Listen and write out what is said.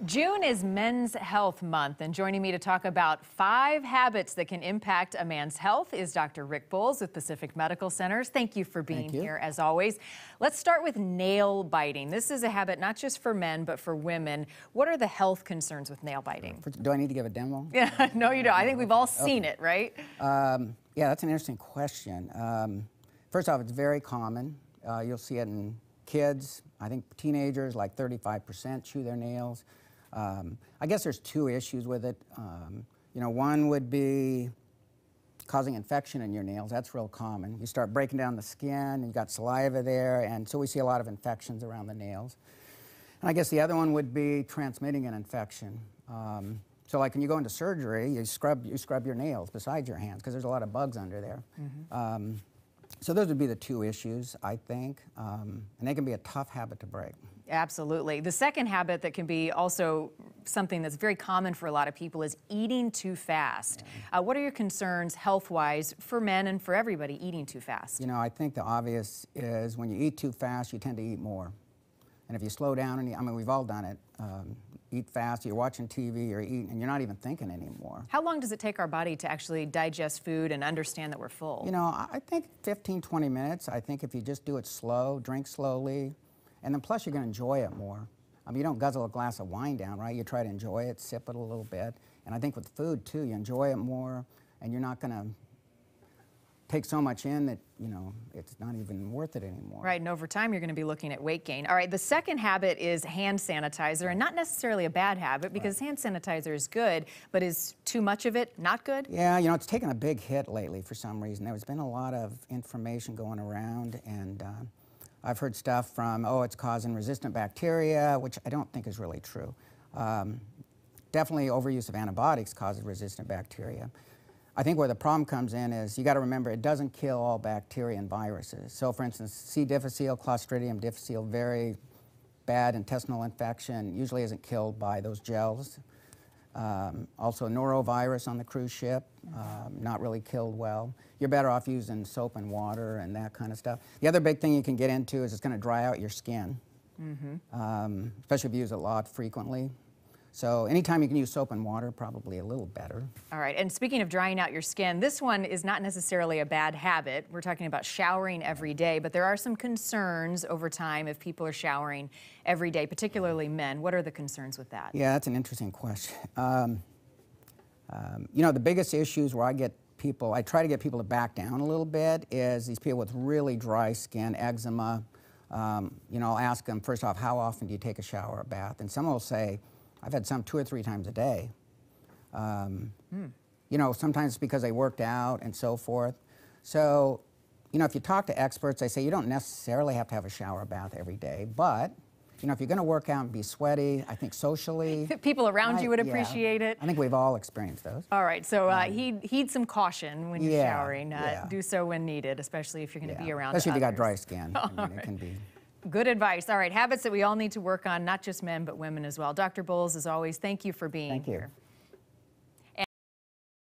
June is Men's Health Month, and joining me to talk about 5 habits that can impact a man's health is Dr. Rick Bowles with Pacific Medical Centers. Thank you for being here, as always. Let's start with nail biting. This is a habit not just for men, but for women. What are the health concerns with nail biting? Do I need to give a demo? Yeah, no, you don't. I think we've all seen it, right? Yeah, that's an interesting question. First off, it's very common. You'll see it in kids. I think teenagers, like 35%, chew their nails. I guess there's 2 issues with it. One would be causing infection in your nails. That's real common. You start breaking down the skin, you've got saliva there, and so we see a lot of infections around the nails. And I guess the other one would be transmitting an infection. So like when you go into surgery, you scrub your nails besides your hands because there's a lot of bugs under there. Mm-hmm. So those would be the 2 issues, I think, and they can be a tough habit to break. Absolutely. The second habit that can be also something that's very common for a lot of people is eating too fast. Yeah. What are your concerns health-wise for men and for everybody eating too fast? I think the obvious is when you eat too fast, you tend to eat more. And if you slow down, and I mean, we've all done it, eat fast, you're watching TV, you're eating, and you're not even thinking anymore. How long does it take our body to actually digest food and understand that we're full? I think 15, 20 minutes. I think if you just do it slow, drink slowly, and then plus you're going to enjoy it more. I mean, you don't guzzle a glass of wine down, right? You try to enjoy it, sip it a little bit. And I think with food, too, you enjoy it more, and you're not going to take so much in that, it's not even worth it anymore. Right, and over time, you're going to be looking at weight gain. All right, the second habit is hand sanitizer, and not necessarily a bad habit because hand sanitizer is good, but is too much of it not good? Yeah, it's taken a big hit lately for some reason. There's been a lot of information going around, and I've heard stuff from, it's causing resistant bacteria, which I don't think is really true. Definitely overuse of antibiotics causes resistant bacteria. I think where the problem comes in is you got to remember it doesn't kill all bacteria and viruses. So for instance, C. difficile, Clostridium difficile, very bad intestinal infection, usually isn't killed by those gels. Also norovirus on the cruise ship, not really killed well. You're better off using soap and water and that kind of stuff. The other big thing you can get into is it's going to dry out your skin, especially if you use it a lot frequently. So anytime you can use soap and water, probably a little better. All right, and speaking of drying out your skin, this one is not necessarily a bad habit. We're talking about showering every day, but there are some concerns over time if people are showering every day, particularly men. What are the concerns with that? Yeah, that's an interesting question. The biggest issues where I try to get people to back down a little bit is these people with really dry skin, eczema. I'll ask them, first off, how often do you take a shower or bath? And some will say, I've had some 2 or 3 times a day. Sometimes it's because they worked out and so forth. So, if you talk to experts, they say you don't necessarily have to have a shower or bath every day, but, if you're going to work out and be sweaty, I think socially... People around you would appreciate it. I think we've all experienced those. All right, so heed some caution when you're showering. Do so when needed, especially if you're going to be around especially if you others. got dry skin. It can be... Good advice. All right, habits that we all need to work on, not just men, but women as well. Dr. Bowles, as always, thank you for being here.